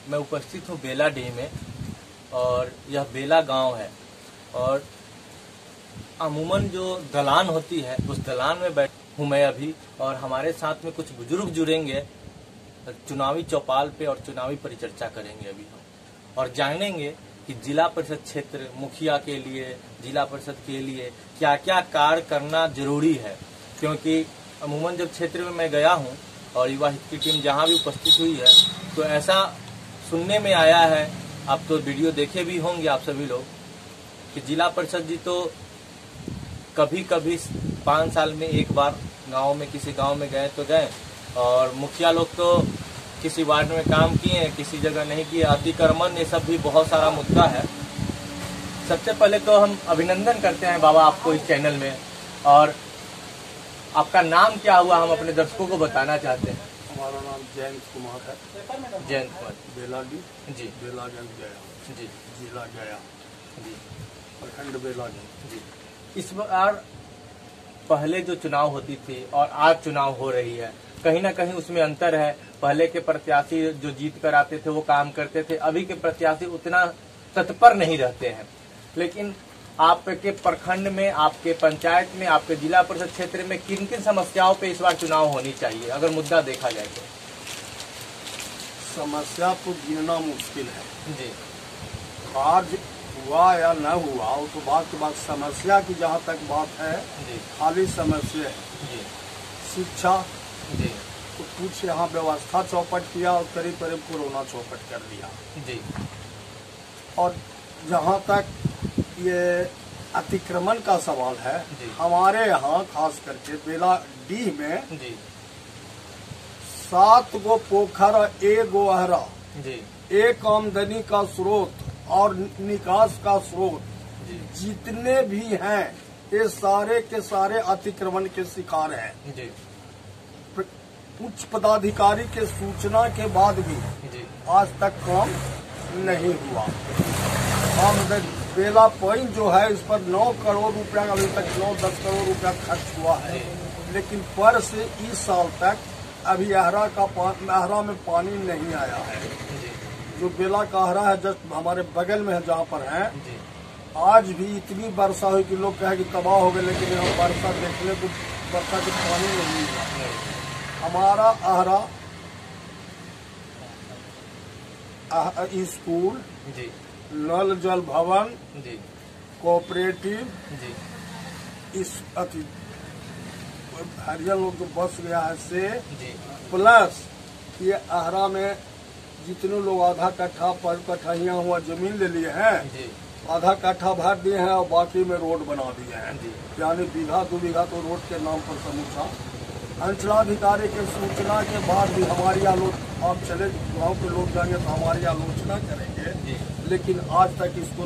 मैं उपस्थित हूँ बेलाडीह में और यह बेला गांव है और अमूमन जो दलान होती है उस दलान में बैठ हूँ मैं अभी और हमारे साथ में कुछ बुजुर्ग जुड़ेंगे। चुनावी चौपाल पे और चुनावी परिचर्चा करेंगे अभी हम और जानेंगे कि जिला परिषद क्षेत्र मुखिया के लिए, जिला परिषद के लिए क्या क्या कार्य करना जरूरी है। क्योंकि अमूमन जब क्षेत्र में मैं गया हूँ और युवा हित की टीम जहाँ भी उपस्थित हुई है तो ऐसा सुनने में आया है, आप तो वीडियो देखे भी होंगे आप सभी लोग, कि जिला परिषद जी तो कभी कभी 5 साल में एक बार गांव में किसी गांव में गए तो गए और मुखिया लोग तो किसी वार्ड में काम किए, किसी जगह नहीं किए। अतिक्रमण ये सब भी बहुत सारा मुद्दा है। सबसे पहले तो हम अभिनंदन करते हैं बाबा आपको इस चैनल में। और आपका नाम क्या हुआ हम अपने दर्शकों को बताना चाहते हैं। हमारा नाम जयंत कुमार है। जयंत कुमार, बेलाडीह जी, बेलागंज गया, जी, जिला गया, जी, प्रखंड बेलागंज। जी। इस बार पहले जो चुनाव होती थी और आज चुनाव हो रही है, कहीं ना कहीं उसमें अंतर है। पहले के प्रत्याशी जो जीत कर आते थे वो काम करते थे, अभी के प्रत्याशी उतना तत्पर नहीं रहते हैं। लेकिन आपके प्रखंड में, आपके पंचायत में, आपके जिला परिषद क्षेत्र में किन किन समस्याओं पे इस बार चुनाव होनी चाहिए अगर मुद्दा देखा जाए तो? समस्या तो गिनना मुश्किल है जी। कार्य हुआ या न हुआ वो तो बात की बात। समस्या की जहाँ तक बात है जी, खाली समस्या है। जी, शिक्षा जी, तो कुछ यहाँ व्यवस्था चौपट किया और करीब करीब कोरोना चौपट कर दिया। जी, और जहाँ तक ये अतिक्रमण का सवाल है, जी। हमारे यहाँ खास करके बेलाडीह में जी, 7 गो पोखर और 1 गो अहरा, जी, एक आमदनी का स्रोत और निकास का स्रोत, जी, जितने भी हैं ये सारे के सारे अतिक्रमण के शिकार हैं। जी, उच्च पदाधिकारी के सूचना के बाद भी जी, आज तक काम नहीं हुआ। आमदनी बेला पॉइंट जो है इस पर 9 करोड़ रुपया, अभी तक 9-10 करोड़ रुपया खर्च हुआ है। लेकिन पर से इस साल तक अभी अहरा में पानी नहीं आया है। जो बेला का अहरा है जस्ट हमारे बगल में है जहाँ पर है, आज भी इतनी वर्षा हुई कि लोग कहे कि तबाह हो गए, लेकिन यहाँ वर्षा देखने को वर्षा के पानी नहीं मिला। हमारा अहरा स्कूल, जी, नल जल भवन, जी, कोऑपरेटिव, जी, इस हरियाणा लोग जो बस गया है से जी, प्लस ये अहरा में जितने लोग आधा कट्ठा 5 कट्ठा यहाँ हुआ जमीन ले लिए हैं, जी, आधा कट्ठा भर दिए हैं और बाकी में रोड बना दिए हैं। जी। यानी बीघा 2 बीघा तो रोड के नाम पर समूचा। अंचलाधिकारी के सूचना के बाद भी हमारी आलोचना, आप चले गाँव के लोग जाएंगे तो हमारी आलोचना करेंगे, लेकिन आज तक इसको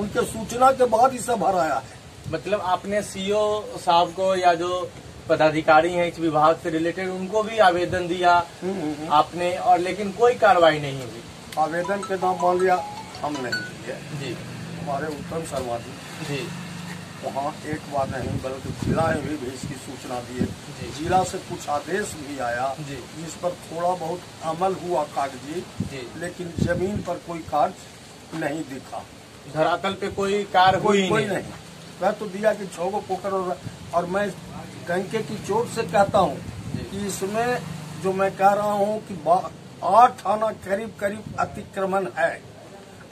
उनके सूचना के बाद ही सब भराया है। मतलब आपने सीओ साहब को या जो पदाधिकारी हैं इस विभाग से रिलेटेड उनको भी आवेदन दिया आपने, और लेकिन कोई कार्रवाई नहीं हुई? आवेदन के नाम मान लिया हम नहीं दिए। जी, हमारे उत्तम शर्मा जी वहाँ एक बार नहीं बल्कि जिला में भी इसकी सूचना दिए। जिला से कुछ आदेश भी आया जिस पर थोड़ा बहुत अमल हुआ कागजी, लेकिन जमीन पर कोई कार्य नहीं दिखा। धरातल पे कोई कार्य कोई नहीं। वह तो दिया कि 6 गो पोखर और मैं डंके की चोट से कहता हूँ कि इसमें जो मैं कह रहा हूँ कि 8 आना करीब करीब अतिक्रमण है।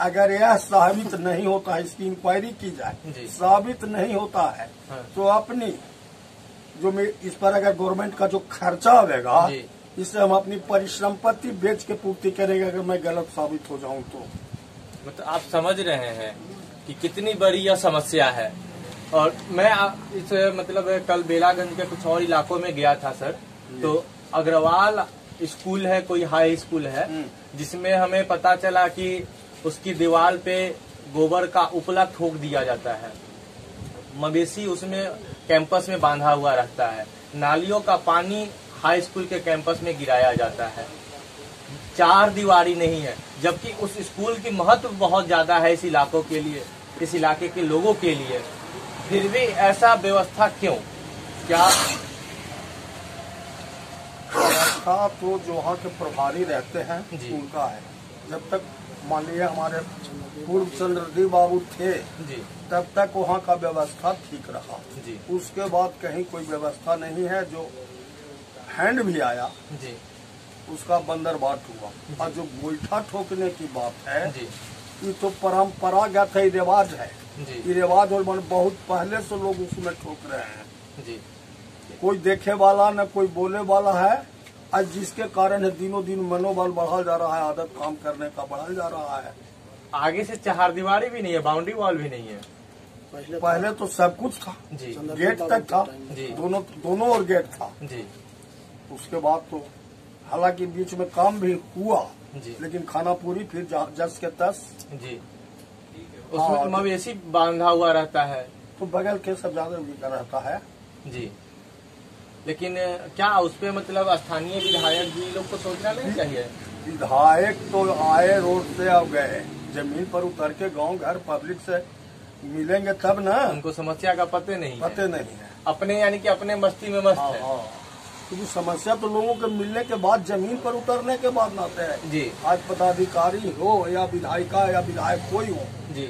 अगर यह साबित नहीं होता है, इसकी इंक्वायरी की जाए, साबित नहीं होता है तो अपनी जो इस पर अगर गवर्नमेंट का जो खर्चा आएगा इससे हम अपनी परिसंपत्ति बेच के पूर्ति करेंगे अगर मैं गलत साबित हो जाऊं तो। मतलब आप समझ रहे हैं कि कितनी बड़ी यह समस्या है। और मैं इस मतलब कल बेलागंज के कुछ और इलाकों में गया था सर, तो अग्रवाल स्कूल है, कोई हाई स्कूल है, जिसमें हमें पता चला कि उसकी दीवार पे गोबर का उपला ठोक दिया जाता है। मवेशी उसमें कैंपस में बांधा हुआ रहता है। नालियों का पानी हाई स्कूल के कैंपस में गिराया जाता है। 4 दीवारी नहीं है, जबकि उस स्कूल की महत्व बहुत ज्यादा है इस इलाकों के लिए, इस इलाके के लोगों के लिए। फिर भी ऐसा व्यवस्था क्यों? क्या व्यवस्था तो जो वहाँ के प्रभारी रहते हैं जी। उनका है। जब तक माननीय हमारे पूर्व चंद्रदेव बाबू थे जी तब तक वहाँ का व्यवस्था ठीक रहा। जी उसके बाद कहीं कोई व्यवस्था नहीं है। जो हैंड भी आया जी उसका बंदरबाट हुआ। और जो गोईठा ठोकने की बात है जी ये तो परंपरागत है, रिवाज है। जी ये रिवाज और बहुत पहले से लोग उसमें ठोक रहे हैं। जी कोई देखे वाला न कोई बोले वाला है। आज जिसके कारण है दिनों दिन मनोबल बढ़ा जा रहा है, आदत काम करने का बढ़ा जा रहा है। आगे से चहारदीवारी भी नहीं है, बाउंड्री वॉल भी नहीं है। पहले तो सब कुछ था, जी गेट तक था, जी दोनों और गेट था। जी उसके बाद तो हालांकि बीच में काम भी हुआ जी लेकिन खाना पूरी फिर जस के तस। जी उसमें मवेशी बांधा हुआ रहता है तो बगल के सब ज्यादा बिका रहता है। जी। लेकिन क्या उस पे मतलब स्थानीय विधायक जी लोग को सोचना नहीं चाहिए? विधायक तो आए रोड से अब गए, जमीन पर उतर के गांव घर पब्लिक से मिलेंगे तब ना। उनको समस्या का पते नहीं है। अपने यानी कि अपने मस्ती में मस्त है। क्योंकि समस्या तो लोगों के मिलने के बाद जमीन पर उतरने के बाद आते हैं जी। आज पदाधिकारी हो या विधायिका या विधायक कोई हो जी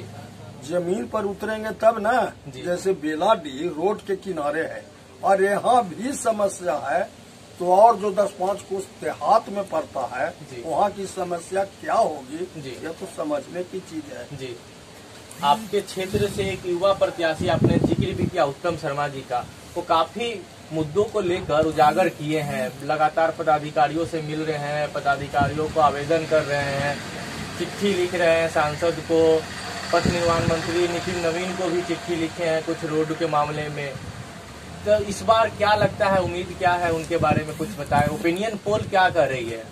जमीन पर उतरेंगे तब ना। जैसे बेलाडी रोड के किनारे है और यहाँ भी समस्या है तो और जो 10-5 कोस देहात में पड़ता है वहाँ की समस्या क्या होगी यह तो समझने की चीज है। जी आपके क्षेत्र से एक युवा प्रत्याशी आपने जिक्र भी किया उत्तम शर्मा जी का, वो काफी मुद्दों को लेकर उजागर किए हैं, लगातार पदाधिकारियों से मिल रहे हैं, पदाधिकारियों को आवेदन कर रहे हैं, चिट्ठी लिख रहे हैं सांसद को, पथ निर्माण मंत्री नितिन नवीन को भी चिट्ठी लिखे हैं कुछ रोड के मामले में। तो इस बार क्या लगता है, उम्मीद क्या है उनके बारे में कुछ बताएं, ओपिनियन पोल क्या कर रही है?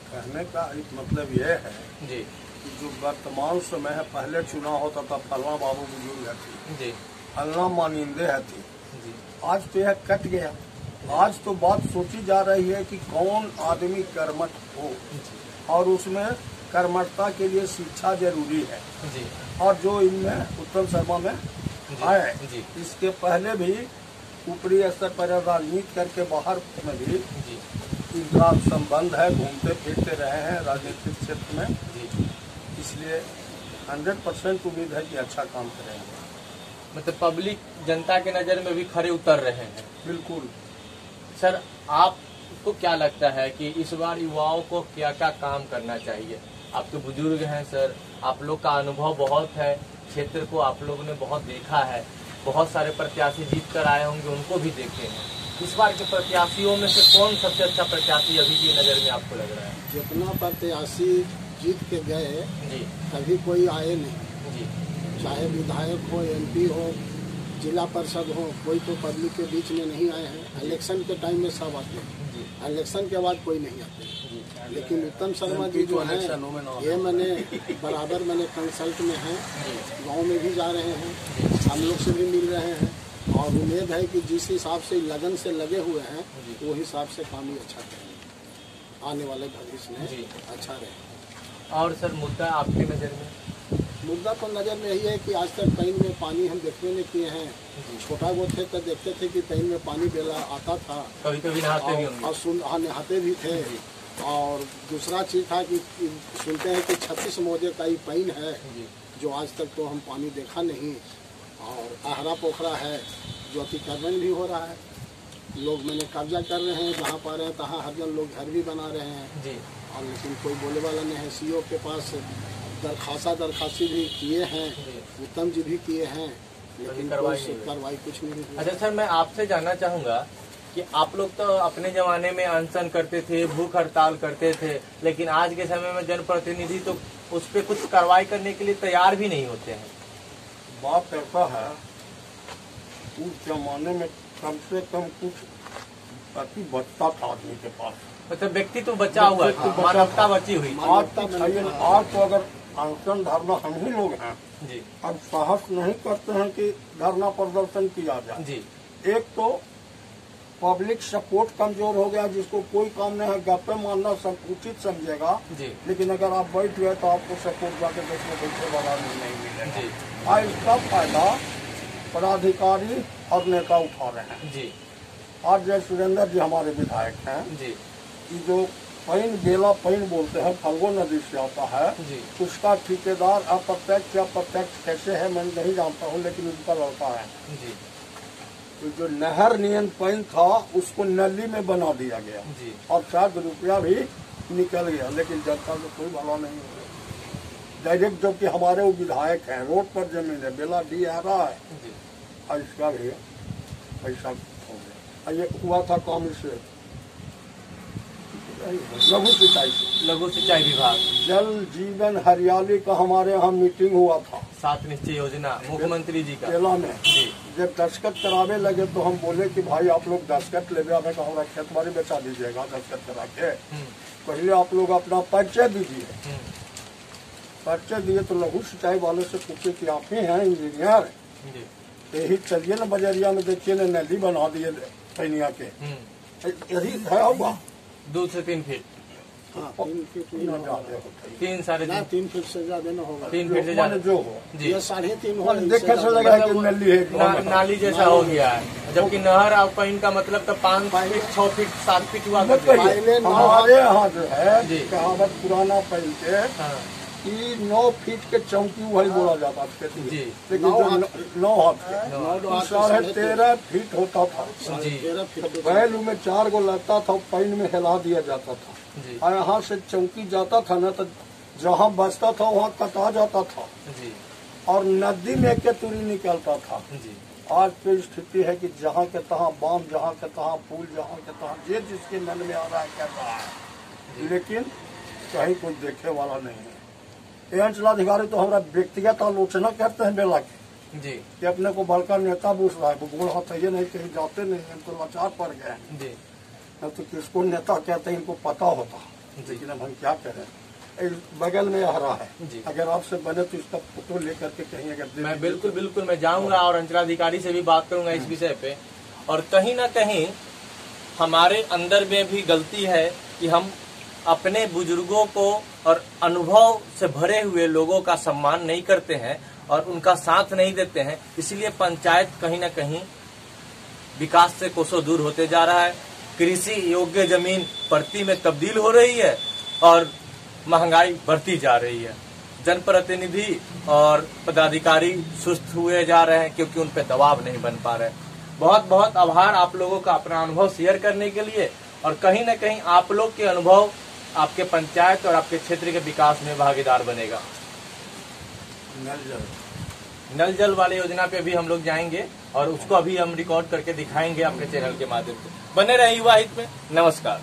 कहने का एक मतलब यह है जी कि जो वर्तमान समय है, पहले चुनाव होता था फलना बाबू बुजुर्ग थी जी, फलना मानिंदे है थी जी, आज तो यह कट गया। आज तो बात सोची जा रही है कि कौन आदमी कर्मठ हो और उसमें कर्मठता के लिए शिक्षा जरूरी है जी। और जो इनमें उत्तम शर्मा में आए इसके पहले भी ऊपरी स्तर पर राजनीति करके बाहर में भी इनका संबंध है, घूमते फिरते रहे हैं राजनीतिक क्षेत्र में, इसलिए 100% उम्मीद है कि अच्छा काम करेंगे। मतलब पब्लिक जनता के नजर में भी खरे उतर रहे हैं। बिल्कुल सर, आपको क्या लगता है कि इस बार युवाओं को क्या क्या काम करना चाहिए? आप तो बुजुर्ग हैं सर, आप लोग का अनुभव बहुत है, क्षेत्र को आप लोगों ने बहुत देखा है, बहुत सारे प्रत्याशी जीत कर आए होंगे, उनको भी देखे हैं। इस बार के प्रत्याशियों में से कौन सबसे अच्छा प्रत्याशी अभी की नज़र में आपको लग रहा है? जितना प्रत्याशी जीत के गए जी कभी कोई आए नहीं जी, चाहे विधायक हो, MP हो, जिला परिषद हो, कोई तो पब्लिक के बीच में नहीं आए हैं। इलेक्शन के टाइम में सब आते हैं, इलेक्शन के बाद कोई नहीं आते। लेकिन उत्तम शर्मा जी जो हैं ये मैंने बराबर मैंने कंसल्ट में हैं, गांव में भी जा रहे हैं, हम लोग से भी मिल रहे हैं और उम्मीद है कि जिस हिसाब से लगन से लगे हुए हैं वो हिसाब से काम ही अच्छा करेंगे, आने वाले भविष्य में अच्छा रहे। और सर मुद्दा आपकी नज़र में? मुद्दा तो नज़र में यही है कि आज तक पैन में पानी हम देखने नहीं किए हैं। छोटा वो थे तो देखते थे कि पैन में पानी बेला आता था, कभी कभी नहाते भी होंगे और नहाते भी थे। और दूसरा चीज़ था कि सुनते हैं कि 36 मौजे का ही पैन है जो आज तक तो हम पानी देखा नहीं। और आहरा पोखरा है जो अतिक्रमण भी हो रहा है, लोग मैंने कब्जा कर रहे हैं, जहाँ पा रहे हैं तहाँ हर जन लोग घर भी बना रहे हैं जी। और लेकिन कोई बोले वाला नहीं है। CO के पास दरखास्ती भी किए हैं, उत्तम जी भी किए हैं, लेकिन कार्रवाई कुछ नहीं हुई। अच्छा सर, मैं आपसे जानना चाहूँगा कि आप लोग तो अपने जमाने में अनशन करते थे, भूख हड़ताल करते थे, लेकिन आज के समय में जनप्रतिनिधि तो उस पर कुछ कार्रवाई करने के लिए तैयार भी नहीं होते हैं। बात करता है उस जमाने में कम से कम कुछ बाकी बचता था आदमी के पास, मतलब व्यक्ति तो बचा हुआ था, मानवता बची हुई। आज तो अगर अनशन धरना हम ही लोग हैं जी, अब साहस नहीं करते हैं कि धरना प्रदर्शन किया जाए जी। एक तो पब्लिक सपोर्ट कमजोर हो गया, जिसको कोई काम नहीं है, गप्पे मारना उचित समझेगा जी। लेकिन अगर आप बैठ गए तो आपको सपोर्ट जाके देखने बैठे वाला नहीं मिलेगा। और इसका फायदा पदाधिकारी और नेता उठा रहे हैं जी। आज जय सुरेंद्र जी हमारे विधायक हैं जी, जो पैन बेला पैन बोलते हैं, फल्गु नदी से आता है जी। उसका ठेकेदार अप्रत्यक्ष या प्रत्यक्ष कैसे है मैं नहीं जानता हूँ, लेकिन उनका लड़का है। जी तो जो नहर नियन पैन था उसको नली में बना दिया गया जी। और शायद रुपया भी निकल गया, लेकिन जनता को कोई भला नहीं हो। डायरेक्ट जबकि हमारे वो विधायक हैं, रोड पर जमीन है, बेला डी आ रहा है जी। और इसका भी पैसा हो गया। ये हुआ था काम इससे लघु सिंचाई से, लघु सिंचाई विभाग, जल जीवन हरियाली का हमारे यहाँ मीटिंग हुआ था 7 निश्चय योजना मुख्यमंत्री जी का। केला में जी जब दस्तखत करावे लगे तो हम बोले कि भाई आप लोग दस्तखत ले हमें तो हमारा खेत बाड़ी बचा दीजिएगा दस्तखत करा के, पहले आप लोग अपना परिचय दीजिए। परिचय दिए तो लघु सिंचाई वाले से पूछे कि आप ही हैं इंजीनियर, जी। यही चलिए न बजरिया में देखिए न नली बना दिए पैनिया के, यही है होगा 2 से 3 फीट, हाँ 3 फीट भी न ना ज्यादा होगा। होता है। 3 साढ़े ना 3 3 फीट से ज्यादा न होगा। 3 फीट से माने ज्यादा जो हो जी। ये 3.5 हो, देखे से लगा है कि नली है नाली जैसा हो गया है, जबकि नहर और पैन का मतलब तो 5 फीट 6 फीट 7 फीट हुआ करते हैं। पहले हमारे यहाँ जो है जी। कहावत पुराना पैन के हाँ, कि 9 फीट के चौकी वही बोला जाता था, जी। लेकिन 9 जो हाथ। 9 हाथ के 9 13.5 फीट होता था। जी। 13 फीट बैल में 4 गो लगता था, पैन में हिला दिया जाता था जी और यहाँ से चौकी जाता था ना तो जहाँ बचता था वहाँ कटा जाता था जी और नदी में के तुरी निकलता था। जी। आज तो स्थिति है कि जहाँ के तहाँ बांध, जहाँ के तहाँ पुल, जहाँ के तहाँ ये जिसके मन में आ रहा है कर रहा है, लेकिन कहीं कोई देखे वाला नहीं है। ये अंचलाधिकारी तो हमारा व्यक्तिगत आलोचना करते हैं बेला की जी कि अपने को बड़का नेता पूछ रहा है, वो गोल हाथ ये नहीं कहीं जाते नहीं, हमको लाचार पड़ गए हैं। जी न तो किसको नेता कहते हैं इनको पता होता, लेकिन अब हम क्या करें। बगल में हरा है, जी। अगर आपसे बने तो इसका फोटो लेकर के कहीं अगर दे मैं दीजिए बिल्कुल बिल्कुल मैं जाऊंगा और अंचलाधिकारी से भी बात करूंगा इस विषय पे। और कहीं ना कहीं हमारे अंदर में भी गलती है कि हम अपने बुजुर्गों को और अनुभव से भरे हुए लोगों का सम्मान नहीं करते हैं और उनका साथ नहीं देते हैं, इसलिए पंचायत कहीं ना कहीं विकास से कोसों दूर होते जा रहा है। कृषि योग्य जमीन परती में तब्दील हो रही है और महंगाई बढ़ती जा रही है। जनप्रतिनिधि और पदाधिकारी सुस्त हुए जा रहे हैं क्योंकि उन पर दबाव नहीं बन पा रहे। बहुत बहुत आभार आप लोगों का अपना अनुभव शेयर करने के लिए, और कहीं न कहीं आप लोग के अनुभव आपके पंचायत और आपके क्षेत्र के विकास में भागीदार बनेगा। नल जल वाले योजना पे भी हम लोग जाएंगे और उसको अभी हम रिकॉर्ड करके दिखाएंगे अपने चैनल के माध्यम से। बने रहे युवा हित में। नमस्कार।